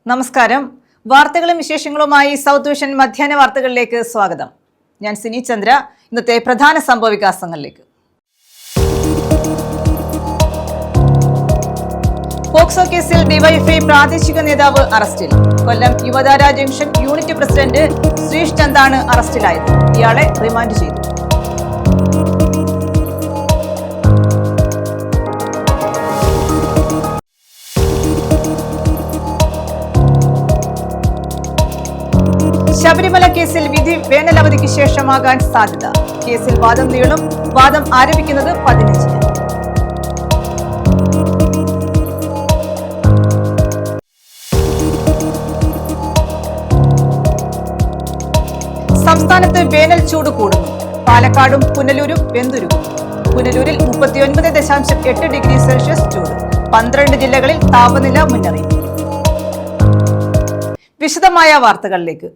നമസ്കാരം. വാർത്തകളും വിശേഷങ്ങളുമായി സൗത്ത് വിഷൻ മധ്യാഹ്ന വാർത്തകളിലേക്ക് സ്വാഗതം. ഞാൻ സിനി ചന്ദ്ര. ഇന്നത്തെ പ്രധാന സംഭവവികാസങ്ങളിലേക്ക്. പോക്സോ കേസിൽ ഡിവൈഎഫ്ഐ പ്രാദേശിക നേതാവ് അറസ്റ്റിൽ. കൊല്ലം യുവതാര ജംഗ്ഷൻ യൂണിറ്റ് പ്രസിഡന്റ് ശ്രീഷ് ചന്ദാണ് അറസ്റ്റിലായത്. ഇയാളെ റിമാൻഡ് ചെയ്തു. ശബരിമല കേസിൽ വിധി വേനലവധിക്ക് ശേഷമാകാൻ സാധ്യത. കേസിൽ വാദം നീളും. വാദം ആരംഭിക്കുന്നത് 15-ന്. സംസ്ഥാനത്ത് വേനൽ ചൂട് കൂടുന്നു. പാലക്കാടും പുനലൂരും വെന്തുരുകുന്നു. പുനലൂരിൽ 39.8 ഡിഗ്രി സെൽഷ്യസ് ചൂട്. 12 ജില്ലകളിൽ താപനില മുന്നറിയിപ്പ്. വിശദമായ വാർത്തകളിലേക്ക്.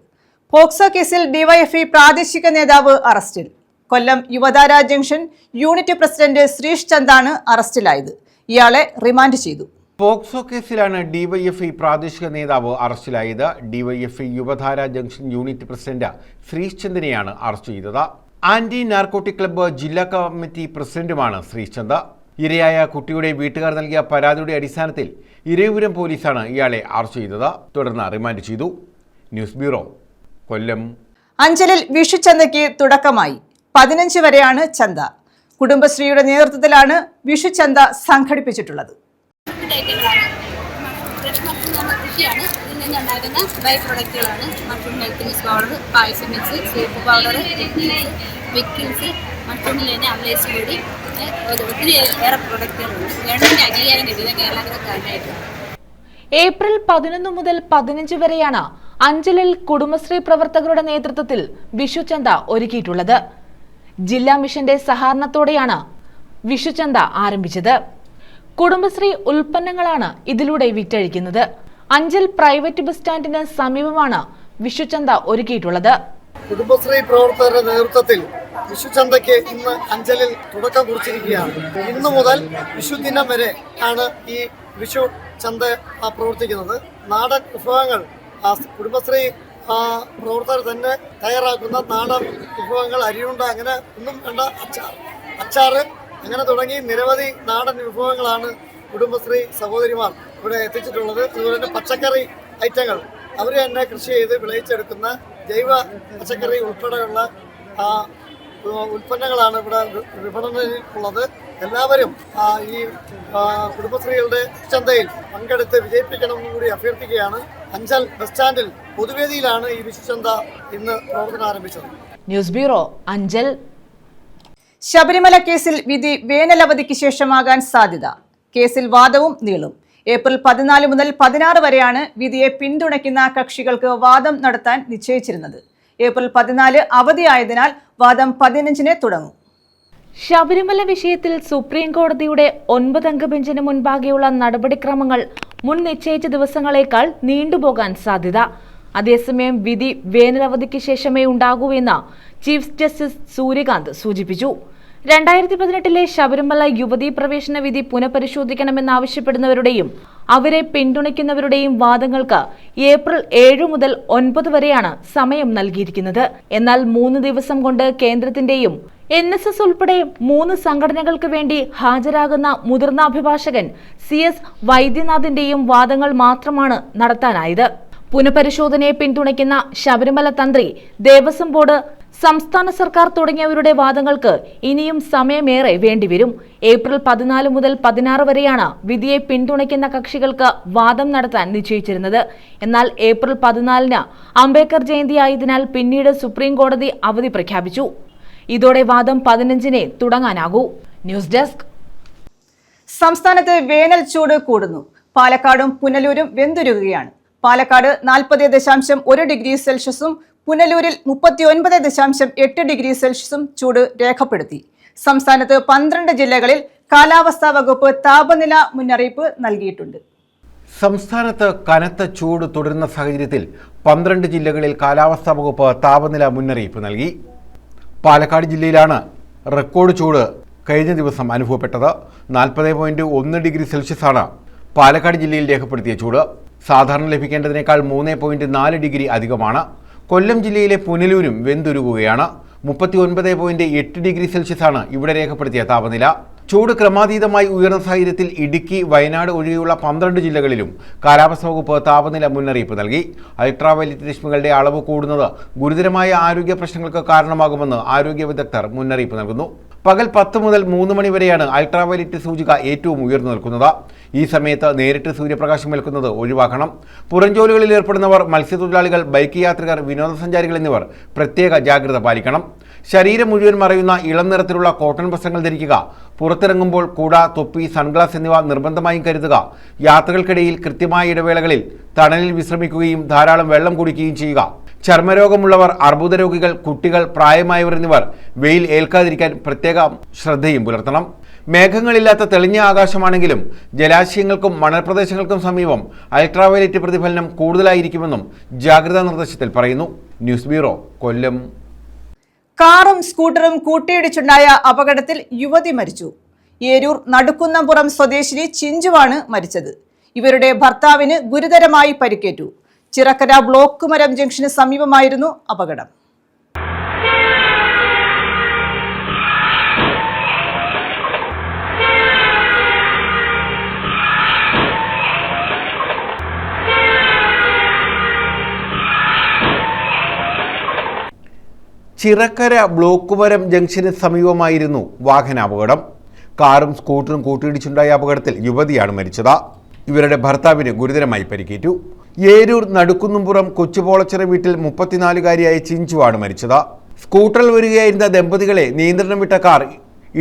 പോക്സോ കേസിൽ ഡിവൈഎഫ്ഐ പ്രാദേശിക നേതാവ് അറസ്റ്റിൽ. കൊല്ലം യുവതാര ജംഗ്ഷൻ യൂണിറ്റ് പ്രസിഡന്റ് ശ്രീഷ് ചന്ദാണ് അറസ്റ്റിലായത്. ഇയാളെ റിമാൻഡ് ചെയ്തു. പോക്സോ കേസിലാണ് ഡിവൈഎഫ്ഐ പ്രാദേശിക നേതാവ് അറസ്റ്റിലായത്. DYFI Yuvadhara junction unit president Sreesh ചന്ദിനെയാണ് അറസ്റ്റ് ചെയ്തത്. ആന്റി നാർക്കോട്ടിക് ക്ലബ്ബ് ജില്ലാ കമ്മിറ്റി പ്രസിഡന്റുമാണ് ശ്രീഷ് ചന്ദ. ഇരയായ കുട്ടിയുടെ വീട്ടുകാർ നൽകിയ പരാതിയുടെ അടിസ്ഥാനത്തിൽ ഇരവിപുരം പോലീസാണ് ഇയാളെ അറസ്റ്റ് ചെയ്തത്. തുടർന്ന് റിമാൻഡ് ചെയ്തു. ന്യൂസ് ബ്യൂറോ, കൊല്ലം. അഞ്ചലിൽ വിഷുചന്തയ്ക്ക് തുടക്കമായി. 15 വരെയാണ് ചന്ത. കുടുംബശ്രീയുടെ നേതൃത്വത്തിലാണ് വിഷുചന്ത സംഘടിപ്പിച്ചിട്ടുള്ളത്. ബൈ പ്രൊഡക്റ്റുകളാണ്. Mushroom health mix powder, payasam mix, soup powder, pickles, മഷ്റൂമിൽ തന്നെ അവലേസ് കൂടി ഒത്തിരി ഏറെ പ്രൊഡക്റ്റുകളുണ്ട്. ഗവൺമെന്റ് അംഗീകാരം കിട്ടിയത് കേരളക്കാരനായിട്ട്. ഏപ്രിൽ 11 മുതൽ 15 വരെയാണ് അഞ്ചലിൽ കുടുംബശ്രീ പ്രവർത്തകരുടെ നേതൃത്വത്തിൽ വിഷുചന്ത ഒരുക്കിയിട്ടുള്ളത്. ജില്ലാ മിഷന്റെ സഹകരണത്തോടെയാണ് വിഷുചന്ത ആരംഭിച്ചത്. കുടുംബശ്രീ ഉൽപ്പന്നങ്ങളാണ് ഇതിലൂടെ വിറ്റഴിക്കുന്നത്. അഞ്ചൽ പ്രൈവറ്റ് ബസ് സ്റ്റാൻഡിന് സമീപമാണ് വിഷുചന്ത ഒരുക്കിയിട്ടുള്ളത്. കുടുംബശ്രീ പ്രവർത്തകരുടെ നേതൃത്വത്തിൽ വിഷുചന്തയ്ക്ക് ഇന്ന് അഞ്ചലിൽ തുടക്കം കുറിച്ചിരിക്കുകയാണ്. ഇന്നു മുതൽ വിഷുദിനം വരെ ആണ് ഈ വിഷു ചന്ത പ്രവർത്തിക്കുന്നത്. നാടൻ വിഭവങ്ങൾ കുടുംബശ്രീ പ്രവർത്തകർ തന്നെ തയ്യാറാക്കുന്ന നാടൻ വിഭവങ്ങൾ, അരിയുണ്ട, അങ്ങനെ ഒന്നും വേണ്ട, അച്ചാറ് അങ്ങനെ തുടങ്ങി നിരവധി നാടൻ വിഭവങ്ങളാണ് കുടുംബശ്രീ സഹോദരിമാർ ഇവിടെ എത്തിച്ചിട്ടുള്ളത്. അതുപോലെ തന്നെ പച്ചക്കറി ഐറ്റങ്ങൾ അവർ തന്നെ കൃഷി ചെയ്ത് വിളയിച്ചെടുക്കുന്ന ജൈവ പച്ചക്കറി ഉൾപ്പെടെയുള്ള ഉൽപ്പന്നങ്ങളാണ് ഇവിടെ വിപണനത്തിൽ ഉള്ളത്. എല്ലാവരും ഈ കുടുംബശ്രീകളുടെ ചന്തയിൽ പങ്കെടുത്ത് വിജയിപ്പിക്കണമെന്നും കൂടി അഭ്യർത്ഥിക്കുകയാണ്. അഞ്ചൽ ബസ് സ്റ്റാൻഡിൽ പൊതുവേദിയിലാണ് ഈ വിഷുചന്ത ഇന്ന് പ്രവർത്തനം ആരംഭിച്ചത്. News bureau, Anchal. ശബരിമല കേസിൽ വിധി വേനലവധിക്ക് ശേഷമാകാൻ സാധ്യത. കേസിൽ വാദവും നീളും. ഏപ്രിൽ 14 മുതൽ 16 വരെയാണ് വിധിയെ പിന്തുണയ്ക്കുന്ന കക്ഷികൾക്ക് വാദം നടത്താൻ നിശ്ചയിച്ചിരുന്നത്. ഏപ്രിൽ 14 അവധിയായതിനാൽ വാദം 15-ന് തുടങ്ങും. ശബരിമല വിഷയത്തിൽ സുപ്രീം കോടതിയുടെ 9-അംഗ ബെഞ്ചിന് മുൻപാകെയുള്ള നടപടിക്രമങ്ങൾ മുൻ നിശ്ചയിച്ച ദിവസങ്ങളേക്കാൾ നീണ്ടുപോകാൻ സാധ്യത. അതേസമയം വിധി വേനലവധിക്ക് ശേഷമേ ഉണ്ടാകൂ എന്ന് ചീഫ് ജസ്റ്റിസ് സൂര്യകാന്ത് സൂചിപ്പിച്ചു. 2018 ശബരിമല യുവതീ പ്രവേശന വിധി പുനഃപരിശോധിക്കണമെന്നാവശ്യപ്പെടുന്നവരുടെയും അവരെ പിന്തുണയ്ക്കുന്നവരുടെയും വാദങ്ങൾക്ക് ഏപ്രിൽ 7 മുതൽ 9 വരെയാണ് സമയം നൽകിയിരിക്കുന്നത്. എന്നാൽ 3 ദിവസം കൊണ്ട് കേന്ദ്രത്തിന്റെയും NSS ഉൾപ്പെടെ 3 സംഘടനകൾക്ക് വേണ്ടി ഹാജരാകുന്ന മുതിർന്ന അഭിഭാഷകൻ CS വൈദ്യനാഥിന്റെയും വാദങ്ങൾ മാത്രമാണ് നടത്താനായത്. പുനഃപരിശോധനയെ പിന്തുണയ്ക്കുന്ന ശബരിമല തന്ത്രി, ദേവസ്വം ബോർഡ്, സംസ്ഥാന സർക്കാർ തുടങ്ങിയവരുടെ വാദങ്ങൾക്ക് ഇനിയും സമയമേറെ വേണ്ടിവരും. ഏപ്രിൽ 14 മുതൽ 16 വരെയാണ് വിധിയെ പിന്തുണയ്ക്കുന്ന കക്ഷികൾക്ക് വാദം നടത്താൻ നിശ്ചയിച്ചിരുന്നത്. എന്നാൽ ഏപ്രിൽ 14-ന് അംബേദ്കർ ജയന്തി ആയതിനാൽ പിന്നീട് സുപ്രീം കോടതി അവധി പ്രഖ്യാപിച്ചു. ഇതോടെ വാദം 15-നെ തുടങ്ങാനാകൂ. News desk. സംസ്ഥാനത്ത് വേനൽ ചൂട് കൂടുന്നു. പാലക്കാടും പുനലൂരും വെന്തുരുകുകയാണ്. പാലക്കാട് 40.1 ഡിഗ്രി സെൽഷ്യസും പുനലൂരിൽ 39.8 ഡിഗ്രി സെൽഷ്യസും ചൂട് രേഖപ്പെടുത്തി. സംസ്ഥാനത്ത് 12 ജില്ലകളിൽ കാലാവസ്ഥാ വകുപ്പ് താപനില മുന്നറിയിപ്പ് നൽകിയിട്ടുണ്ട്. സംസ്ഥാനത്ത് കനത്ത ചൂട് തുടരുന്ന സാഹചര്യത്തിൽ 12 ജില്ലകളിൽ കാലാവസ്ഥാ വകുപ്പ് താപനില മുന്നറിയിപ്പ് നൽകി. പാലക്കാട് ജില്ലയിലാണ് റെക്കോർഡ് ചൂട് കഴിഞ്ഞ ദിവസം അനുഭവപ്പെട്ടത്. 40.1 ഡിഗ്രി സെൽഷ്യസാണ് പാലക്കാട് ജില്ലയിൽ രേഖപ്പെടുത്തിയ ചൂട്. സാധാരണ ലഭിക്കേണ്ടതിനേക്കാൾ 3.4 ഡിഗ്രി അധികമാണ്. കൊല്ലം ജില്ലയിലെ പുനലൂരും വെന്തുരുകുകയാണ്. 39.8 ഡിഗ്രി സെൽഷ്യസാണ് ഇവിടെ രേഖപ്പെടുത്തിയ താപനില. ചൂട് ക്രമാതീതമായി ഉയർന്ന സാഹചര്യത്തിൽ ഇടുക്കി, വയനാട് ഒഴികെയുള്ള 12 ജില്ലകളിലും കാലാവസ്ഥാ വകുപ്പ് താപനില മുന്നറിയിപ്പ് നൽകി. അൾട്രാവയലറ്റ് രശ്മികളുടെ അളവ് കൂടുന്നത് ഗുരുതരമായ ആരോഗ്യ പ്രശ്നങ്ങൾക്ക് കാരണമാകുമെന്ന് ആരോഗ്യ വിദഗ്ധർ മുന്നറിയിപ്പ് നൽകുന്നു. പകൽ 10 മുതൽ 3 മണി വരെയാണ് അൾട്രാവയലറ്റ് സൂചിക ഏറ്റവും ഉയർന്നു നിൽക്കുന്നത്. ഈ സമയത്ത് നേരിട്ട് സൂര്യപ്രകാശം ഏൽക്കുന്നത് ഒഴിവാക്കണം. പുറംജോലികളിൽ ഏർപ്പെടുന്നവർ, മത്സ്യത്തൊഴിലാളികൾ, ബൈക്ക് യാത്രികർ, വിനോദസഞ്ചാരികൾ എന്നിവർ പ്രത്യേക ജാഗ്രത പാലിക്കണം. ശരീരം മുഴുവൻ മറയുന്ന ഇളം നിറത്തിലുള്ള കോട്ടൺ വസ്ത്രങ്ങൾ ധരിക്കുക. പുറത്തിറങ്ങുമ്പോൾ കുട, തൊപ്പി, സൺഗ്ലാസ് എന്നിവ നിർബന്ധമായും കരുതുക. യാത്രകൾക്കിടയിൽ കൃത്യമായ ഇടവേളകളിൽ തണലിൽ വിശ്രമിക്കുകയും ധാരാളം വെള്ളം കുടിക്കുകയും ചെയ്യുക. ചർമ്മരോഗമുള്ളവർ, അർബുദ രോഗികൾ, കുട്ടികൾ, പ്രായമായവർ എന്നിവർ വെയിൽ ഏൽക്കാതിരിക്കാൻ പ്രത്യേക ശ്രദ്ധയും പുലർത്തണം. മേഘങ്ങളില്ലാത്ത തെളിഞ്ഞ ആകാശമാണെങ്കിലും ജലാശയങ്ങൾക്കും മണൽപ്രദേശങ്ങൾക്കും സമീപം അൾട്രാവയലറ്റ് പ്രതിഫലനം കൂടുതലായിരിക്കുമെന്നും ജാഗ്രതാ നിർദ്ദേശത്തിൽ പറയുന്നു. ന്യൂസ് ബ്യൂറോ, കൊല്ലം. കാറും സ്കൂട്ടറും കൂട്ടിയിടിച്ചുണ്ടായ അപകടത്തിൽ യുവതി മരിച്ചു. ഏരൂർ നടുക്കുന്നംപുറം സ്വദേശിനി ചിഞ്ചുവാണ് മരിച്ചത്. ഇവരുടെ ഭർത്താവിന് ഗുരുതരമായി പരിക്കേറ്റു. ചിറക്കര ബ്ലോക്കുമരം ജംഗ്ഷന് സമീപമായിരുന്നു അപകടം. ചിറക്കര ബ്ലോക്കുമരം ജംഗ്ഷന് സമീപമായിരുന്നു വാഹനാപകടം. കാറും സ്കൂട്ടറും കൂട്ടിയിടിച്ചുണ്ടായ അപകടത്തിൽ യുവതിയാണ് മരിച്ചത്. ഇവരുടെ ഭർത്താവിന് ഗുരുതരമായി പരിക്കേറ്റു. ഏരൂർ നടുക്കുന്നംപുറം കൊച്ചുപോളച്ചിറ വീട്ടിൽ 34-കാരിയായ ചിഞ്ചുവാണ് മരിച്ചത്. സ്കൂട്ടറിൽ വരികയായിരുന്ന ദമ്പതികളെ നിയന്ത്രണം വിട്ട കാർ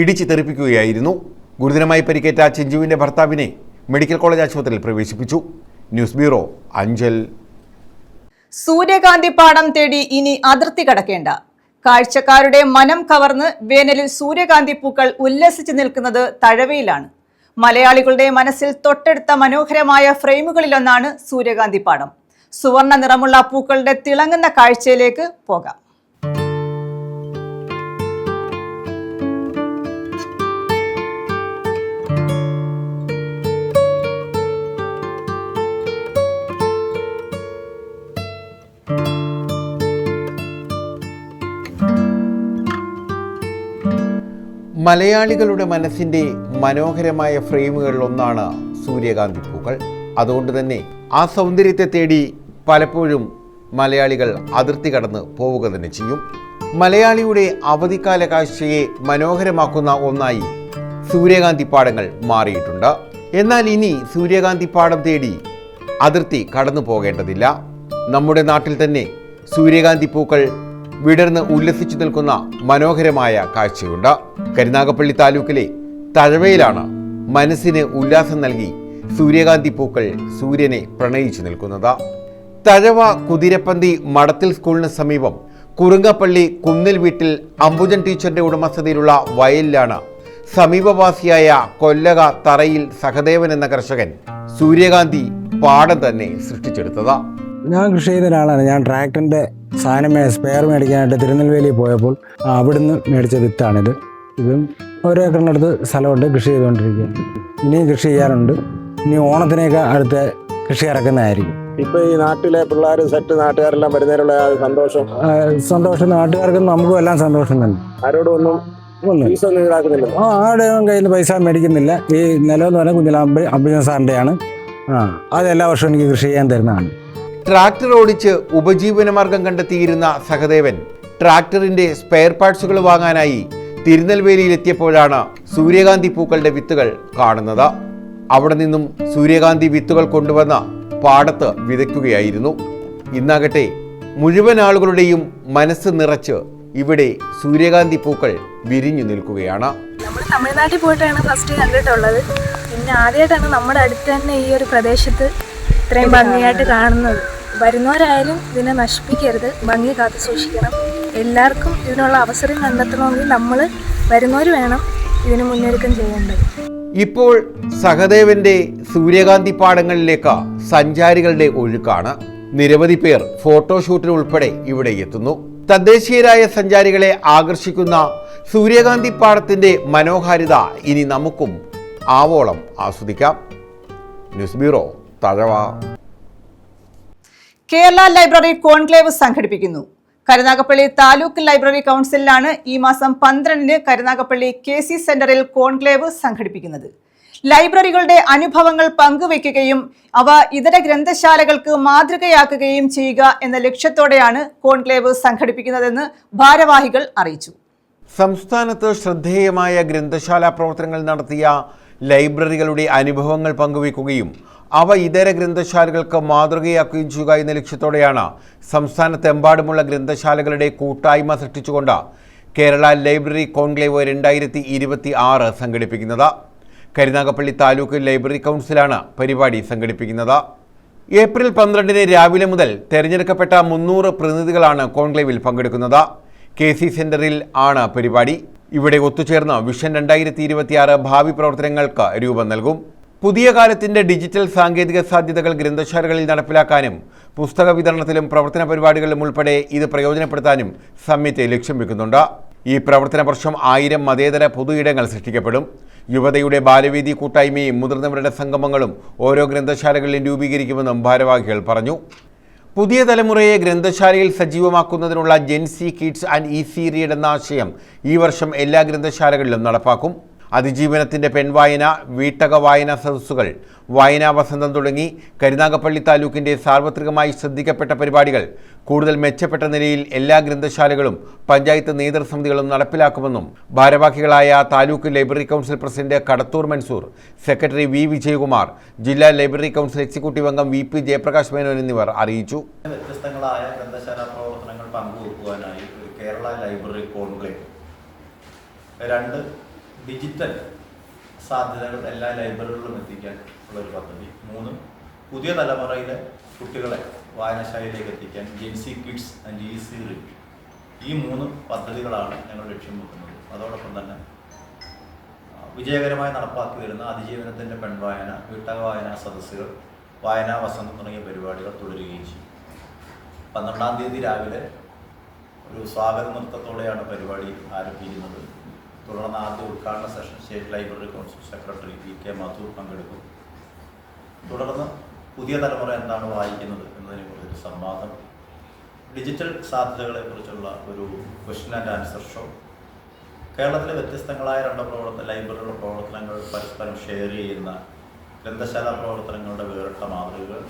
ഇടിച്ച് തെറിപ്പിക്കുകയായിരുന്നു. ഗുരുതരമായി പരിക്കേറ്റ ചിഞ്ചുവിന്റെ ഭർത്താവിനെ മെഡിക്കൽ കോളേജ് ആശുപത്രിയിൽ പ്രവേശിപ്പിച്ചു. News bureau, Anchal. സൂര്യകാന്തി പാടം തേടി ഇനി അതിർത്തി കടക്കേണ്ട. കാഴ്ചക്കാരുടെ മനം കവർന്ന് വേനലിൽ സൂര്യകാന്തി പൂക്കൾ ഉല്ലസിച്ച് നിൽക്കുന്നത് തഴവയിലാണ്. മലയാളികളുടെ മനസ്സിൽ തൊട്ടടുത്ത മനോഹരമായ ഫ്രെയിമുകളിലൊന്നാണ് സൂര്യകാന്തി പാടം. സുവർണ്ണ നിറമുള്ള പൂക്കളുടെ തിളങ്ങുന്ന കാഴ്ചയിലേക്ക് പോകാം. മലയാളികളുടെ മനസ്സിൻ്റെ മനോഹരമായ ഫ്രെയിമുകളിലൊന്നാണ് സൂര്യകാന്തി പൂക്കൾ. അതുകൊണ്ട് തന്നെ ആ സൗന്ദര്യത്തെ തേടി പലപ്പോഴും മലയാളികൾ അതിർത്തി കടന്ന് പോവുക തന്നെ ചെയ്യും. മലയാളിയുടെ അവധിക്കാല കാഴ്ചയെ മനോഹരമാക്കുന്ന ഒന്നായി സൂര്യകാന്തി പാടങ്ങൾ മാറിയിട്ടുണ്ട്. എന്നാൽ ഇനി സൂര്യകാന്തി പാടം തേടി അതിർത്തി കടന്നു പോകേണ്ടതില്ല. നമ്മുടെ നാട്ടിൽ തന്നെ സൂര്യകാന്തി പൂക്കൾ വിടർന്ന് ഉല്ലസിച്ചു നിൽക്കുന്ന മനോഹരമായ കാഴ്ചയുണ്ട്. കരുനാഗപ്പള്ളി താലൂക്കിലെ തഴവയിലാണ് മനസ്സിന് ഉല്ലാസം നൽകി സൂര്യകാന്തി പൂക്കൾ സൂര്യനെ പ്രണയിച്ചു നിൽക്കുന്നത്. തഴവ കുതിരപ്പന്തി മടത്തിൽ സ്കൂളിന് സമീപം കുറുങ്ങപ്പള്ളി കുന്നിൽ വീട്ടിൽ അംബുജൻ ടീച്ചറിന്റെ ഉടമസ്ഥതയിലുള്ള വയലിലാണ് സമീപവാസിയായ കൊല്ലക തറയിൽ സഹദേവൻ എന്ന കർഷകൻ സൂര്യകാന്തി പാടം തന്നെ സൃഷ്ടിച്ചെടുത്തത്. ഞാൻ കൃഷി ചെയ്ത ഒരാളാണ്. ഞാൻ ട്രാക്ടറിൻ്റെ സ്പെയർ മേടിക്കാനായിട്ട് തിരുനെൽവേലി പോയപ്പോൾ അവിടുന്ന് മേടിച്ച വിത്താണിത്. ഇതും 1 ഏക്കറിനടുത്ത് സ്ഥലമുണ്ട്, കൃഷി ചെയ്തുകൊണ്ടിരിക്കുകയാണ്. ഇനിയും കൃഷി ചെയ്യാറുണ്ട്. ഇനി ഓണത്തിനൊക്കെ അടുത്ത കൃഷി ഇറക്കുന്നതായിരിക്കും. ഇപ്പൊ ഈ നാട്ടിലെ പിള്ളേർ സെറ്റ് നാട്ടുകാരെല്ലാം വരുന്നതിനുള്ള സന്തോഷം നാട്ടുകാർക്കും നമുക്കും എല്ലാം സന്തോഷം തന്നെ. ആരോടും ഒന്നും ഫീസൊന്നും ഈടാക്കുന്നില്ല. ആരുടെയും കയ്യിൽ നിന്ന് പൈസ മേടിക്കുന്നില്ല. ഈ നിലമെന്ന് പറഞ്ഞാൽ കുഞ്ഞിലാമ്പി അഭിജൻ സാറിൻ്റെയാണ്. അത് എല്ലാ വർഷവും എനിക്ക് കൃഷി ചെയ്യാൻ തരുന്നതാണ്. ട്രാക്ടർ ഓടിച്ച് ഉപജീവനമാർഗം കണ്ടെത്തിയിരുന്ന സഹദേവൻ ട്രാക്ടറിന്റെ സ്പെയർ പാർട്സുകൾ വാങ്ങാനായി തിരുനെൽവേലിയിലെത്തിയപ്പോഴാണ് സൂര്യകാന്തി പൂക്കളുടെ വിത്തുകൾ കാണുന്നത്. അവിടെ നിന്നും സൂര്യകാന്തി വിത്തുകൾ കൊണ്ടുവന്ന പാടത്ത് വിതയ്ക്കുകയായിരുന്നു. ഇന്നാകട്ടെ മുഴുവൻ ആളുകളുടെയും മനസ്സ് നിറച്ച് ഇവിടെ സൂര്യകാന്തി പൂക്കൾ വിരിഞ്ഞു നിൽക്കുകയാണ്. നമ്മൾ തമിഴ്നാട്ടിൽ പോയിട്ടാണ് ഫസ്റ്റ് കണ്ടിട്ടുള്ളത്. പിന്നെ ആദ്യമായിട്ടാണ് നമ്മുടെ അടുത്ത് തന്നെ ഈ ഒരു പ്രദേശത്ത് ഇത്രയും ഭംഗിയായിട്ട് കാണുന്നത്. വരുന്നവരായാലും ഇതിനെ നശിപ്പിക്കരുത്, ഭംഗി കാത്തു സൂക്ഷിക്കണം. എല്ലാവർക്കും ഇതിനുള്ള അവസരം കണ്ടെത്തണമെങ്കിൽ നമ്മൾ വരുന്നവർ വേണം ഇതിന് മുന്നൊരുക്കം ചെയ്യേണ്ടത്. ഇപ്പോൾ സഹദേവന്റെ സൂര്യകാന്തി പാടങ്ങളിലേക്ക് സഞ്ചാരികളുടെ ഒഴുക്കാണ്. നിരവധി പേർ ഫോട്ടോഷൂട്ടിന് ഉൾപ്പെടെ ഇവിടെ എത്തുന്നു. തദ്ദേശീയരായ സഞ്ചാരികളെ ആകർഷിക്കുന്ന സൂര്യകാന്തി പാടത്തിന്റെ മനോഹാരിത ഇനി നമുക്കും ആവോളം ആസ്വദിക്കാം. News bureau, Thazhava. Kerala library conclave സംഘടിപ്പിക്കുന്നു. കരുനാഗപ്പള്ളി താലൂക്ക് ലൈബ്രറി കൗൺസിലാണ് ഈ മാസം 12-ന് കരുനാഗപ്പള്ളി KC സെന്ററിൽ കോൺക്ലേവ് സംഘടിപ്പിക്കുന്നത്. ലൈബ്രറികളുടെ അനുഭവങ്ങൾ പങ്കുവയ്ക്കുകയും അവ ഇതര ഗ്രന്ഥശാലകൾക്ക് മാതൃകയാക്കുകയും ചെയ്യുക എന്ന ലക്ഷ്യത്തോടെയാണ് കോൺക്ലേവ് സംഘടിപ്പിക്കുന്നതെന്ന് ഭാരവാഹികൾ അറിയിച്ചു. സംസ്ഥാനത്ത് ശ്രദ്ധേയമായ ഗ്രന്ഥശാല പ്രവർത്തനങ്ങൾ നടത്തിയ ലൈബ്രറികളുടെ അനുഭവങ്ങൾ പങ്കുവയ്ക്കുകയും അവ ഇതര ഗ്രന്ഥശാലകൾക്ക് മാതൃകയാക്കുകയും ചെയ്യുക എന്ന ലക്ഷ്യത്തോടെയാണ് സംസ്ഥാനത്തെമ്പാടുമുള്ള ഗ്രന്ഥശാലകളുടെ കൂട്ടായ്മ സൃഷ്ടിച്ചുകൊണ്ട് കേരള ലൈബ്രറി കോൺക്ലേവ് 2026 സംഘടിപ്പിക്കുന്നത്. കരുനാഗപ്പള്ളി താലൂക്ക് ലൈബ്രറി കൗൺസിലാണ് പരിപാടി സംഘടിപ്പിക്കുന്നത്. ഏപ്രിൽ 12-ന് രാവിലെ മുതൽ തെരഞ്ഞെടുക്കപ്പെട്ട 300 പ്രതിനിധികളാണ് കോൺക്ലേവിൽ പങ്കെടുക്കുന്നത്. KC സെന്ററിൽ ആണ് പരിപാടി. ഇവിടെ ഒത്തുചേർന്ന് വിഷൻ 2026 ഭാവി പ്രവർത്തനങ്ങൾക്ക് രൂപം നൽകും. പുതിയ കാലത്തിന്റെ ഡിജിറ്റൽ സാങ്കേതിക സാധ്യതകൾ ഗ്രന്ഥശാലകളിൽ നടപ്പിലാക്കാനും പുസ്തക വിതരണത്തിലും പ്രവർത്തന പരിപാടികളിലും ഉൾപ്പെടെ ഇത് പ്രയോജനപ്പെടുത്താനും സമ്മിറ്റ് ലക്ഷ്യം വെക്കുന്നുണ്ട്. ഈ പ്രവർത്തന വർഷം 1000 മതേതര പൊതു ഇടങ്ങൾ സൃഷ്ടിക്കപ്പെടും. യുവതയുടെ ബാലവേദി കൂട്ടായ്മയും മുതിർന്നവരുടെ സംഗമങ്ങളും ഓരോ ഗ്രന്ഥശാലകളിലും രൂപീകരിക്കുമെന്നും ഭാരവാഹികൾ പറഞ്ഞു. പുതിയ തലമുറയെ ഗ്രന്ഥശാലയിൽ സജീവമാക്കുന്നതിനുള്ള Gen Z kids and easy read എന്ന ആശയം ഈ വർഷം എല്ലാ ഗ്രന്ഥശാലകളിലും നടപ്പാക്കും. അതിജീവനത്തിൻ്റെ പെൺവായന, വീട്ടക വായനാ സദസ്സുകൾ, വായനാ വസന്തം തുടങ്ങി കരുനാഗപ്പള്ളി താലൂക്കിൻ്റെ സാർവത്രികമായി ശ്രദ്ധിക്കപ്പെട്ട പരിപാടികൾ കൂടുതൽ മെച്ചപ്പെട്ട നിലയിൽ എല്ലാ ഗ്രന്ഥശാലകളും പഞ്ചായത്ത് നേതൃസമിതികളും നടപ്പിലാക്കുമെന്നും ഭാരവാഹികളായ taluk library council president Kadathur Mansoor, secretary V. Vijayakumar, ജില്ലാ ലൈബ്രറി കൗൺസിൽ എക്സിക്യൂട്ടീവ് അംഗം VP ജയപ്രകാശ് മേനോൻ എന്നിവർ അറിയിച്ചു. വ്യത്യസ്തങ്ങളായ ഗ്രന്ഥശാല പ്രവർത്തനങ്ങൾ പങ്കുവെക്കുവാനായി ഒരു കേരള ലൈബ്രറി കോൺക്ലേവ്, 2 ഡിജിറ്റൽ സാധ്യതകൾ എല്ലാ ലൈബ്രറികളിലും എത്തിക്കാൻ ഉള്ളൊരു പദ്ധതി, 3 പുതിയ തലമുറയിലെ കുട്ടികളെ വായനശാലയിലേക്ക് എത്തിക്കാൻ Gen Z kids and easy read, ഈ 3 പദ്ധതികളാണ് ഞങ്ങൾ ലക്ഷ്യം വെക്കുന്നത്. അതോടൊപ്പം തന്നെ വിജയകരമായി നടപ്പാക്കി വരുന്ന അതിജീവനത്തിൻ്റെ പെൺവായന, വീട്ടക വായനാ സദസ്സുകൾ, വായനാ വസന്തം തുടങ്ങിയ പരിപാടികൾ തുടരുകയും ചെയ്യും. 12-ാം തീയതി രാവിലെ ഒരു സ്വാഗത നൃത്തത്തോടെയാണ് പരിപാടി ആരംഭിക്കുന്നത്. തുടർന്ന് ആദ്യ ഉദ്ഘാടന session state library council secretary VK Madhur പങ്കെടുക്കും. തുടർന്ന് പുതിയ തലമുറ എന്താണ് വായിക്കുന്നത് എന്നതിനെക്കുറിച്ചൊരു സംവാദം, ഡിജിറ്റൽ സാധ്യതകളെക്കുറിച്ചുള്ള ഒരു ക്വസ്റ്റ്യൻ ആൻഡ് ആൻസർ ഷോ, കേരളത്തിലെ വ്യത്യസ്തങ്ങളായ 2 ലൈബ്രറികളുടെ പ്രവർത്തനങ്ങൾ പരസ്പരം ഷെയർ ചെയ്യുന്ന ഗ്രന്ഥശാല പ്രവർത്തനങ്ങളുടെ വേറിട്ട മാതൃകകൾ,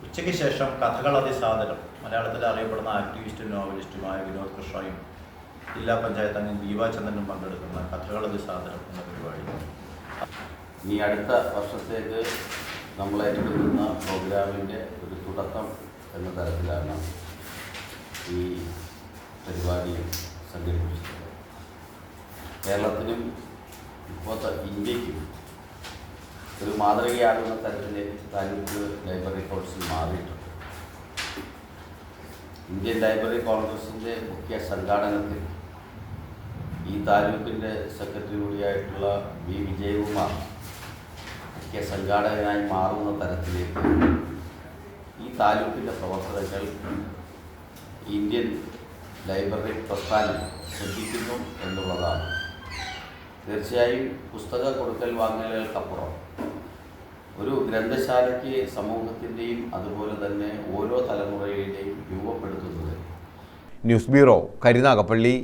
ഉച്ചയ്ക്ക് ശേഷം കഥകൾ അതിസാദരം മലയാളത്തിൽ അറിയപ്പെടുന്ന ആക്ടിവിസ്റ്റും നോവലിസ്റ്റുമായ വിനോദ് കൃഷ്ണയും ജില്ലാ പഞ്ചായത്ത് അംഗം ദീപാ ചന്ദ്രനും പങ്കെടുക്കുന്ന കഥകൾ അതിസാദരം എന്ന പരിപാടി. ഈ അടുത്ത വർഷത്തേക്ക് നമ്മൾ ഏറ്റെടുക്കുന്ന പ്രോഗ്രാമിൻ്റെ ഒരു തുടക്കം എന്ന തരത്തിലാണ് ഈ പരിപാടി സംഘടിപ്പിച്ചത്. കേരളത്തിനും ഇപ്പോഴത്തെ ഇന്ത്യക്കും ഒരു മാതൃകയാകുന്ന തരത്തിലേക്ക് താലൂക്ക് ലൈബ്രറി കൗൺസിൽ മാറിയിട്ടുണ്ട്. ഇന്ത്യൻ ലൈബ്രറി കോൺഗ്രസിൻ്റെ മുഖ്യ സംഘാടനത്തിൽ ഈ താലൂക്കിൻ്റെ സെക്രട്ടറി കൂടിയായിട്ടുള്ള V. വിജയകുമാർ മുഖ്യ സംഘാടകനായി മാറുന്ന തരത്തിലേക്ക് ഈ താലൂക്കിൻ്റെ പ്രവർത്തനങ്ങൾ ഇന്ത്യൻ ലൈബ്രറി പ്രസ്ഥാനം ശ്രദ്ധിക്കുന്നു എന്നുള്ളതാണ്. തീർച്ചയായും പുസ്തക കൊടുക്കൽ വാങ്ങലുകൾക്കപ്പുറം ഒരു ഗ്രന്ഥശാലയ്ക്ക് സമൂഹത്തിൻ്റെയും അതുപോലെ തന്നെ ഓരോ തലമുറയുടെയും രൂപപ്പെടുത്തുന്നത്. News bureau, Karunagappally.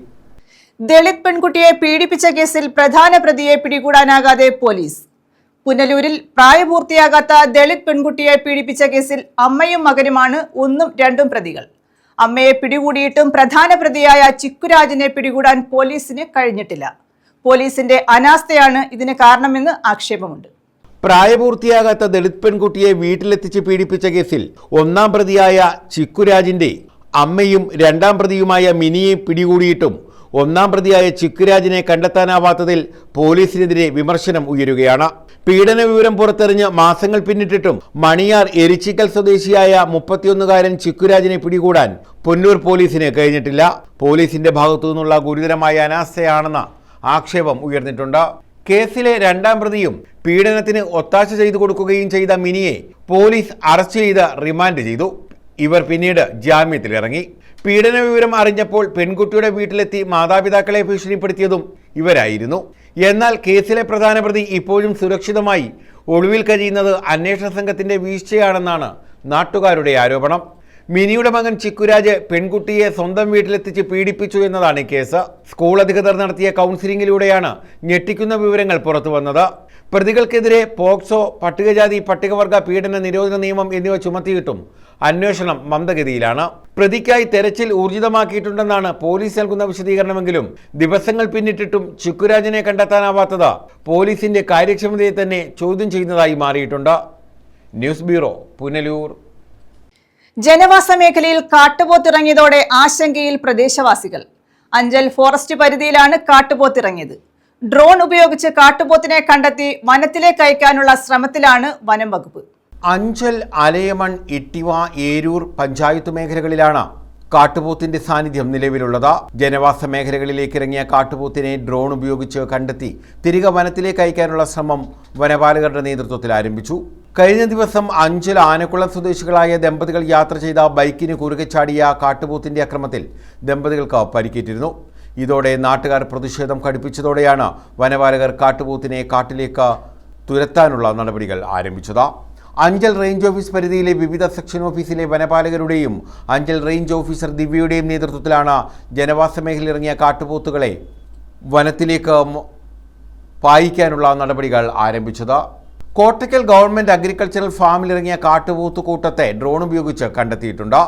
ദളിത് പെൺകുട്ടിയെ പീഡിപ്പിച്ച കേസിൽ പ്രധാന പ്രതിയെ പിടികൂടാനാകാതെ പോലീസ്. പുനലൂരിൽ പ്രായപൂർത്തിയാകാത്ത ദളിത് പെൺകുട്ടിയെ പീഡിപ്പിച്ച കേസിൽ അമ്മയും മകനുമാണ് 1ഉം 2ഉം പ്രതികൾ. അമ്മയെ പിടികൂടിയിട്ടും പ്രധാന പ്രതിയായ ചിക്കുരാജിനെ പിടികൂടാൻ പോലീസിന് കഴിഞ്ഞിട്ടില്ല. പോലീസിന്റെ അനാസ്ഥയാണ് ഇതിന് കാരണമെന്ന് ആക്ഷേപമുണ്ട്. പ്രായപൂർത്തിയാകാത്ത ദളിത് പെൺകുട്ടിയെ വീട്ടിലെത്തിച്ച് പീഡിപ്പിച്ച കേസിൽ 1ാം പ്രതിയായ ചിക്കുരാജിന്റെ അമ്മയും 2ാം പ്രതിയുമായ മിനിയെ പിടികൂടിയിട്ടും 1ാം പ്രതിയായ ചിക്കുരാജിനെ കണ്ടെത്താനാവാത്തതിൽ പോലീസിനെതിരെ വിമർശനം ഉയരുകയാണ്. പീഡന വിവരം പുറത്തെറിഞ്ഞ് മാസങ്ങൾ പിന്നിട്ടിട്ടും മണിയാർ എരിച്ചിക്കൽ സ്വദേശിയായ 31-കാരൻ ചിക്കുരാജിനെ പിടികൂടാൻ പൊന്നൂർ പോലീസിന് കഴിഞ്ഞിട്ടില്ല. പോലീസിന്റെ ഭാഗത്തു നിന്നുള്ള ഗുരുതരമായ അനാസ്ഥയാണെന്ന ആക്ഷേപം ഉയർന്നിട്ടുണ്ട്. കേസിലെ 2ാം പ്രതിയും പീഡനത്തിന് ഒത്താശ ചെയ്തു കൊടുക്കുകയും ചെയ്ത മിനിയെ പോലീസ് അറസ്റ്റ് ചെയ്ത് റിമാൻഡ് ചെയ്തു. ഇവർ പിന്നീട് ജാമ്യത്തിലിറങ്ങി. പീഡന വിവരം അറിഞ്ഞപ്പോൾ പെൺകുട്ടിയുടെ വീട്ടിലെത്തി മാതാപിതാക്കളെ ഭീഷണിപ്പെടുത്തിയതും ഇവരായിരുന്നു. എന്നാൽ കേസിലെ പ്രധാന പ്രതി ഇപ്പോഴും സുരക്ഷിതമായി ഒളിവിൽ കഴിയുന്നത് അന്വേഷണ സംഘത്തിന്റെ വീഴ്ചയാണെന്നാണ് നാട്ടുകാരുടെ ആരോപണം. മിനിയുടെ മകൻ ചിക്കുരാജ് പെൺകുട്ടിയെ സ്വന്തം വീട്ടിലെത്തിച്ച് പീഡിപ്പിച്ചു എന്നതാണ് കേസ്. സ്കൂൾ അധികൃതർ നടത്തിയ കൗൺസിലിംഗിലൂടെയാണ് ഞെട്ടിക്കുന്ന വിവരങ്ങൾ പുറത്തു വന്നത്. പ്രതികൾക്കെതിരെ പോക്സോ, പട്ടികജാതി പട്ടികവർഗ പീഡന നിരോധന നിയമം എന്നിവ ചുമത്തിയിട്ടും അന്വേഷണം മന്ദഗതിയിലാണ്. പ്രതിക്കായി തെരച്ചിൽ ഊർജിതമാക്കിയിട്ടുണ്ടെന്നാണ് പോലീസ് നൽകുന്ന വിശദീകരണമെങ്കിലും ദിവസങ്ങൾ പിന്നിട്ടിട്ടും ചിക്കുരാജിനെ കണ്ടെത്താനാവാത്തത് പോലീസിന്റെ കാര്യക്ഷമതയെ തന്നെ ചോദ്യം ചെയ്യുന്നതായി മാറിയിട്ടുണ്ട്. News bureau, Punalur. ജനവാസ മേഖലയിൽ കാട്ടുപോത്തിറങ്ങിയതോടെ ആശങ്കയിൽ പ്രദേശവാസികൾ. അഞ്ചൽ ഫോറസ്റ്റ് പരിധിയിലാണ് കാട്ടുപോത്തിറങ്ങിയത്. ഡ്രോൺ ഉപയോഗിച്ച് കാട്ടുപോത്തിനെ കണ്ടെത്തി വനത്തിലേക്ക് അയക്കാനുള്ള ശ്രമത്തിലാണ് വനം വകുപ്പ്. അഞ്ചൽ, അലയമൺ, ഇട്ടിവ, ഏരൂർ പഞ്ചായത്ത് മേഖലകളിലാണ് കാട്ടുപോത്തിന്റെ സാന്നിധ്യം നിലവിലുള്ളത്. ജനവാസ മേഖലകളിലേക്ക് ഇറങ്ങിയ കാട്ടുപോത്തിനെ ഡ്രോൺ ഉപയോഗിച്ച് കണ്ടെത്തി തിരികെ വനത്തിലേക്ക് അയക്കാനുള്ള ശ്രമം വനപാലകരുടെ നേതൃത്വത്തിൽ ആരംഭിച്ചു. കഴിഞ്ഞ ദിവസം അഞ്ചൽ ആനക്കുളം സ്വദേശികളായ ദമ്പതികൾ യാത്ര ചെയ്ത ബൈക്കിന് കുറുകെ ചാടിയ കാട്ടുപോത്തിന്റെ അക്രമത്തിൽ ദമ്പതികൾക്ക് പരിക്കേറ്റിരുന്നു. ഇതോടെ നാട്ടുകാർ പ്രതിഷേധം കടുപ്പിച്ചതോടെയാണ് വനപാലകർ കാട്ടുപോത്തിനെ കാട്ടിലേക്ക് തുരത്താനുള്ള നടപടികൾ ആരംഭിച്ചത്. അഞ്ചൽ റേഞ്ച് ഓഫീസ് പരിധിയിലെ വിവിധ സെക്ഷൻ ഓഫീസിലെ വനപാലകരുടെയും അഞ്ചൽ റേഞ്ച് ഓഫീസർ ദിവ്യയുടെയും നേതൃത്വത്തിലാണ് ജനവാസ മേഖലയിലിറങ്ങിയ കാട്ടുപോത്തുകളെ വനത്തിലേക്ക് പായിക്കാനുള്ള നടപടികൾ ആരംഭിച്ചത്. കോട്ടയ്ക്കൽ ഗവൺമെന്റ് അഗ്രികൾച്ചറൽ ഫാമിലിറങ്ങിയ കാട്ടുപോത്ത് കൂട്ടത്തെ ഡ്രോൺ ഉപയോഗിച്ച് കണ്ടെത്തിയിട്ടുണ്ട്.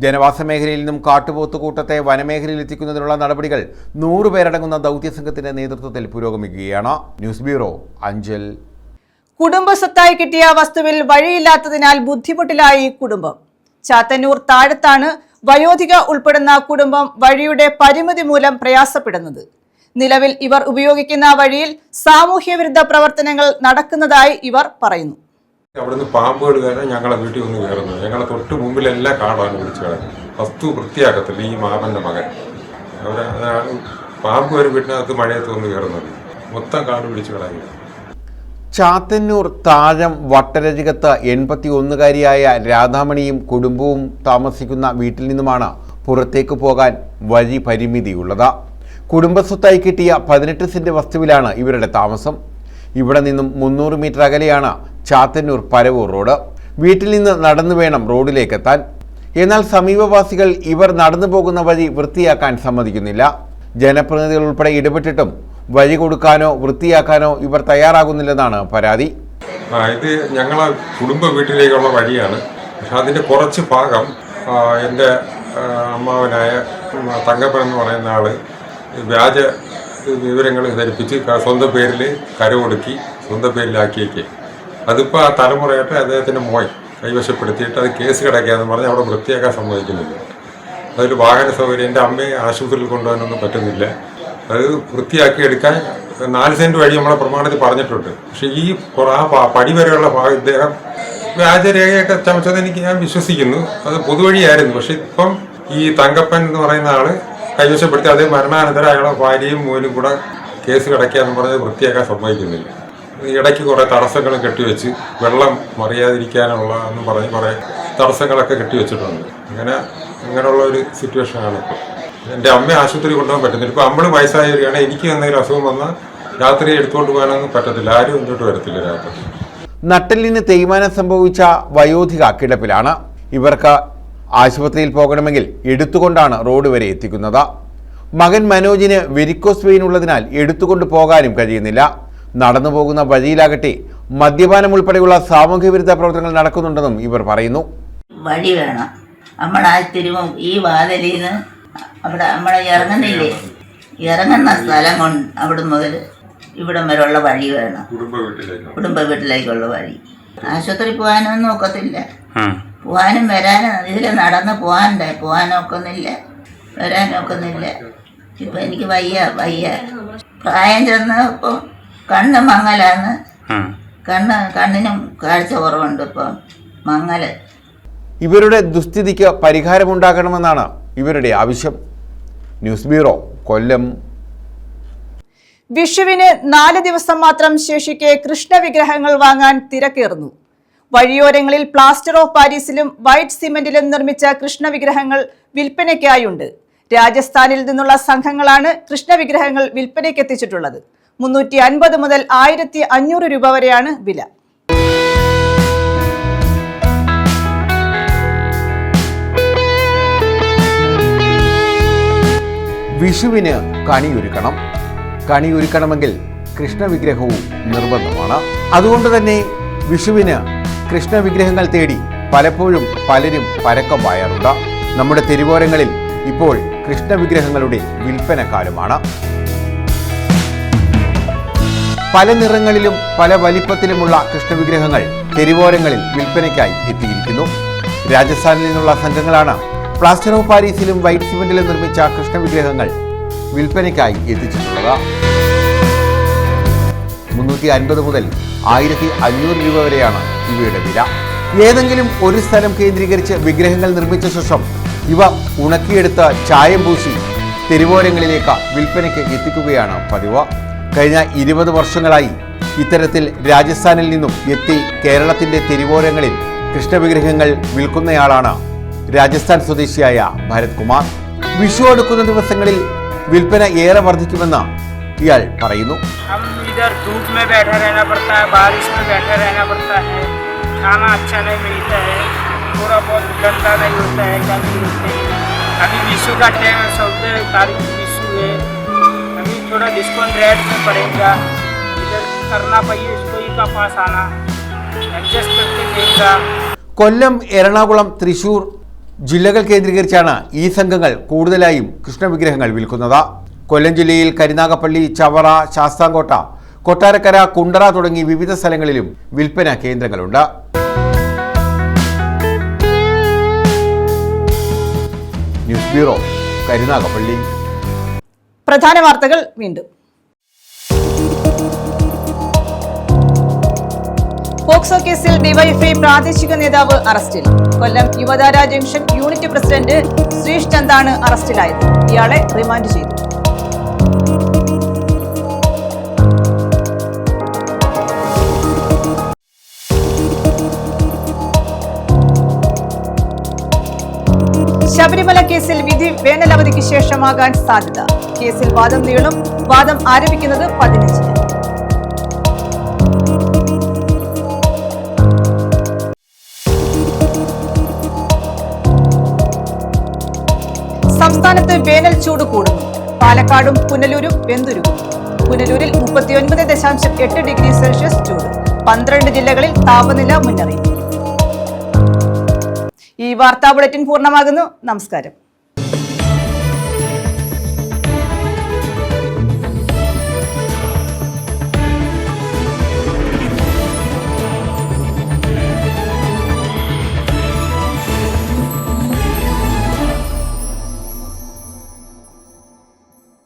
ജനവാസ മേഖലയിൽ നിന്നും കാട്ടുപോത്ത് കൂട്ടത്തെ വനമേഖലയിൽ എത്തിക്കുന്നതിനുള്ള നടപടികൾ 100 പേരടങ്ങുന്ന ദൗത്യസംഘത്തിന്റെ നേതൃത്വത്തിൽ പുരോഗമിക്കുകയാണ്. News bureau, Anchal. കുടുംബസ്വത്തായി കിട്ടിയ വസ്തുവിൽ വഴിയില്ലാത്തതിനാൽ ബുദ്ധിമുട്ടിലായി കുടുംബം. ചാത്തന്നൂർ താഴത്താണ് വയോധിക ഉൾപ്പെടുന്ന കുടുംബം വഴിയുടെ പരിമിതി മൂലം പ്രയാസപ്പെടുന്നത്. നിലവിൽ ഇവർ ഉപയോഗിക്കുന്ന വഴിയിൽ സാമൂഹ്യവിരുദ്ധ പ്രവർത്തനങ്ങൾ നടക്കുന്നതായി ഇവർ പറയുന്നു. അവിടുന്ന് പാമ്പുകൾ കയറാൻ ഞങ്ങളെ വീട്ടിൽ ഒന്ന് കയറുന്നത്. ഞങ്ങളെ തൊട്ട് മുമ്പിലെല്ലാം കാടാണ് പിടിച്ചു കിടക്കുന്നത്. വസ്തു വൃത്തിയാക്കത്തില്ല ഈ മാമന്റെ മകൻ. പാമ്പ് ഒരു വീട്ടിനകത്ത് മഴയത്ത് വന്ന് കയറുന്നത്. മൊത്തം കാട് പിടിച്ചു കിടക്കുക. ചാത്തന്നൂർ താഴം വട്ടരജികത്ത് 81-കാരിയായ രാധാമണിയും കുടുംബവും താമസിക്കുന്ന വീട്ടിൽ നിന്നുമാണ് പുറത്തേക്ക് പോകാൻ വഴി പരിമിതിയുള്ളത്. കുടുംബസ്വത്തായി കിട്ടിയ 18 സെന്റ് വസ്തുവിലാണ് ഇവരുടെ താമസം. ഇവിടെ നിന്നും 300 മീറ്റർ അകലെയാണ് ചാത്തന്നൂർ പരവൂർ റോഡ്. വീട്ടിൽ നിന്ന് നടന്നു വേണം റോഡിലേക്കെത്താൻ. എന്നാൽ സമീപവാസികൾ ഇവർ നടന്നു പോകുന്ന വഴി വൃത്തിയാക്കാൻ സമ്മതിക്കുന്നില്ല. ജനപ്രതിനിധികൾ ഉൾപ്പെടെ ഇടപെട്ടിട്ടും വഴി കൊടുക്കാനോ വൃത്തിയാക്കാനോ ഇവർ തയ്യാറാകുന്നില്ലെന്നാണ് പരാതി. ഇത് ഞങ്ങളെ കുടുംബ വീട്ടിലേക്കുള്ള വഴിയാണ്. പക്ഷെ അതിൻ്റെ കുറച്ച് ഭാഗം എൻ്റെ അമ്മാവനായ തങ്കപ്പൻ എന്ന് പറയുന്ന ആള് വ്യാജ വിവരങ്ങൾ ധരിപ്പിച്ച് സ്വന്തം പേരിൽ കരമൊടുക്കി സ്വന്തം പേരിലാക്കിയേക്ക്. അതിപ്പോൾ ആ തലമുറയായിട്ട് അദ്ദേഹത്തിൻ്റെ മോൻ കൈവശപ്പെടുത്തിയിട്ട് അത് കേസ് കിടക്കുകയെന്ന് പറഞ്ഞ് അവിടെ വൃത്തിയാക്കാൻ സമ്മതിക്കുന്നില്ല. അതിൽ വാഹന സൗകര്യം എൻ്റെ അമ്മയെ ആശുപത്രിയിൽ കൊണ്ടുപോകാനൊന്നും പറ്റുന്നില്ല. അത് വൃത്തിയാക്കി എടുക്കാൻ 4 സെന്റ് വഴി നമ്മളെ പ്രമാണത്തിൽ പറഞ്ഞിട്ടുണ്ട്. പക്ഷെ ഈ ആ പടി വരെയുള്ള ഭാഗം ഇദ്ദേഹം വ്യാജരേഖയൊക്കെ ചമച്ചത് ഞാൻ വിശ്വസിക്കുന്നു. അത് പൊതുവഴിയായിരുന്നു. പക്ഷെ ഇപ്പം ഈ തങ്കപ്പൻ എന്ന് പറയുന്ന ആള് കൈവശപ്പെടുത്തി അതേ മരണാനന്തരം അയാളെ ഭാര്യയും മോനും കൂടെ കേസ് കിടക്കുകയെന്ന് പറഞ്ഞത് വൃത്തിയാക്കാൻ സമ്മതിക്കുന്നില്ല. ഇടയ്ക്ക് കുറേ തടസ്സങ്ങൾ കെട്ടിവെച്ച് വെള്ളം മറിയാതിരിക്കാനുള്ള എന്ന് പറഞ്ഞ് കുറേ തടസ്സങ്ങളൊക്കെ കെട്ടിവെച്ചിട്ടുണ്ട്. അങ്ങനെയുള്ള ഒരു സിറ്റുവേഷനാണ് ഇപ്പോൾ. എൻ്റെ അമ്മയെ ആശുപത്രി കൊണ്ടുപോകാൻ പറ്റുന്നില്ല. ഇപ്പോൾ നമ്മൾ വയസ്സായി വരികയാണ്. എനിക്ക് എന്തെങ്കിലും അസുഖം വന്നാൽ രാത്രി എടുത്തുകൊണ്ട് പോകാനൊന്നും പറ്റത്തില്ല. ആരും ഇങ്ങോട്ട് വരത്തില്ല രാത്രി. നട്ടെല്ലിന് തേയ്മാനം സംഭവിച്ച വയോധിക കിടപ്പിലാണ്. ഇവർക്ക് ആശുപത്രിയിൽ പോകണമെങ്കിൽ എടുത്തുകൊണ്ടാണ് റോഡ് വരെ എത്തിക്കുന്നത്. മകൻ മനോജിന് വെരിക്കോസ് വെയിൻ ഉള്ളതിനാൽ എടുത്തുകൊണ്ട് പോകാനും കഴിയുന്നില്ല. നടന്നു പോകുന്ന വഴിയിലാകട്ടെ മദ്യപാനം ഉൾപ്പെടെയുള്ള സാമൂഹ്യവിരുദ്ധ പ്രവർത്തനങ്ങൾ നടക്കുന്നുണ്ടെന്നും ഇവർ പറയുന്നു. വഴി വേണം. നമ്മളാ തിരുവും ഈ വാതിലിൽ നിന്ന് അവിടെ നമ്മളെ ഇറങ്ങുന്നില്ലേ, ഇറങ്ങുന്ന സ്ഥലം കൊണ്ട് അവിടെ മുതൽ ഇവിടം വരെയുള്ള വഴി വേണം. കുടുംബ വീട്ടിലേക്കുള്ള വഴി. ആശുപത്രി പോകാനൊന്നും ഒക്കത്തില്ല. പോകാനും വരാനും ഇതിൽ നടന്ന് പോകാനൊക്കുന്നില്ല, വരാനൊക്കുന്നില്ല. ഇപ്പം എനിക്ക് വയ്യ. പ്രായം ചെന്ന് ഇപ്പം കണ്ണ് മങ്ങലാന്ന്. കണ്ണിനും കാഴ്ച കുറവുണ്ട്. ഇപ്പം മങ്ങല്. ഇവരുടെ ദുസ്ഥിതിക്ക് പരിഹാരമുണ്ടാകണമെന്നാണ് ഇവരുടെ ആവശ്യം. ന്യൂസ് ബ്യൂറോ, കൊല്ലം. വിഷുവിന് 4 ദിവസം മാത്രം ശേഷിക്കെ കൃഷ്ണവിഗ്രഹങ്ങൾ വാങ്ങാൻ തിരക്കേറുന്നു. വഴിയോരങ്ങളിൽ പ്ലാസ്റ്റർ ഓഫ് പാരീസിലും വൈറ്റ് സിമെന്റിലും നിർമ്മിച്ച കൃഷ്ണവിഗ്രഹങ്ങൾ വിൽപ്പനയ്ക്കായുണ്ട്. രാജസ്ഥാനിൽ നിന്നുള്ള സംഘങ്ങളാണ് കൃഷ്ണവിഗ്രഹങ്ങൾ വിൽപ്പനയ്ക്കെത്തിച്ചിട്ടുള്ളത്. 350 മുതൽ 1500 രൂപ വരെയാണ് വില. വിഷുവിന് കണിയൊരുക്കണം. കണിയൊരുക്കണമെങ്കിൽ കൃഷ്ണവിഗ്രഹവും നിർബന്ധമാണ്. അതുകൊണ്ട് തന്നെ വിഷുവിന് കൃഷ്ണവിഗ്രഹങ്ങൾ തേടി പലപ്പോഴും പലരും പരക്കം പായാറുണ്ട്. നമ്മുടെ തെരുവോരങ്ങളിൽ ഇപ്പോൾ കൃഷ്ണവിഗ്രഹങ്ങളുടെ വിൽപ്പനക്കാലമാണ്. പല നിറങ്ങളിലും പല വലിപ്പത്തിലുമുള്ള കൃഷ്ണവിഗ്രഹങ്ങൾ തെരുവോരങ്ങളിൽ വിൽപ്പനയ്ക്കായി എത്തിയിരിക്കുന്നു. രാജസ്ഥാനിൽ നിന്നുള്ള സംഘങ്ങളാണ് പ്ലാസ്റ്റർ ഓഫ് പാരീസിലും വൈറ്റ് സിമെന്റിലും നിർമ്മിച്ച കൃഷ്ണവിഗ്രഹങ്ങൾ വിൽപ്പനയ്ക്കായി എത്തിച്ചിട്ടുള്ളത്. 350 മുതൽ 1500 രൂപ വരെയാണ് ഇവയുടെ വില. ഏതെങ്കിലും ഒരു സ്ഥലം കേന്ദ്രീകരിച്ച് വിഗ്രഹങ്ങൾ നിർമ്മിച്ച ശേഷം ഇവ ഉണക്കിയെടുത്ത് ചായം പൂശി തെരുവോരങ്ങളിലേക്ക് വിൽപ്പനയ്ക്ക് എത്തിക്കുകയാണ് പതിവ്. കഴിഞ്ഞ 20 വർഷങ്ങളായി ഇത്തരത്തിൽ രാജസ്ഥാനിൽ നിന്നും എത്തി കേരളത്തിന്റെ തെരുവോരങ്ങളിൽ കൃഷ്ണവിഗ്രഹങ്ങൾ വിൽക്കുന്നയാളാണ് രാജസ്ഥാൻ സ്വദേശിയായ ഭരത് കുമാർ. വിഷു അടുക്കുന്ന ദിവസങ്ങളിൽ വിൽപ്പന ഏറെ വർദ്ധിക്കുമെന്ന് ഇയാൾ പറയുന്നു. धूप में बैठा रहना पड़ता है, बारिश में बैठा रहना पड़ता है, खाना अच्छा नहीं मिलता है, थोड़ा बहुत धंधा नहीं होता है, क्या नहीं होते हैं. अभी विशु का टाइम है, 14 तारीख विशु है, अभी थोड़ा डिस्काउंट रेट में पड़ेगा, इधर करना पड़ेगा, इसको ही का पास आना एडजस्ट करके देगा. കൊല്ലം, എറണാകുളം, തൃശൂർ ജില്ലകൾ കേന്ദ്രീകരിച്ചാണ് ഈ സംഘങ്ങൾ കൂടുതലായും കൃഷ്ണവിഗ്രഹങ്ങൾ വിൽക്കുന്നത്. കൊല്ലം ജില്ലയിൽ കരുനാഗപ്പള്ളി, ചവറ, ശാസ്താംകോട്ട, കൊട്ടാരക്കര, കുണ്ടറ തുടങ്ങി വിവിധ സ്ഥലങ്ങളിലും വിൽപ്പന കേന്ദ്രങ്ങളുണ്ട്. News bureau, Karunagappally. പ്രധാന വാർത്തകൾ വീണ്ടും. പോക്സോ കേസിൽ ഡിവൈഎഫ്ഐ പ്രാദേശിക നേതാവ് അറസ്റ്റിൽ. കൊല്ലം യുവതാര ജംഗ്ഷൻ യൂണിറ്റ് പ്രസിഡന്റ് ശ്രീഷ് ചന്ദാണ് അറസ്റ്റിലായത്. ഇയാളെ റിമാൻഡ് ചെയ്തു. ശബരിമല കേസിൽ വിധി വേനലവധിക്ക് ശേഷമാകാൻ സാധ്യത. കേസിൽ വാദം നീളും. വാദം ആരംഭിക്കുന്നത് 15-ന്. സംസ്ഥാനത്ത് വേനൽ ചൂട് കൂടുന്നു. പാലക്കാടും പുനലൂരും വെന്തുരുകും. പുനലൂരിൽ 39.8 ഡിഗ്രി സെൽഷ്യസ് ചൂട്. 12 ജില്ലകളിൽ താപനില മുന്നറിയിപ്പ്. ഈ വാർത്താ ബുള്ളറ്റിൻ പൂർണ്ണമാകുന്നു. നമസ്കാരം.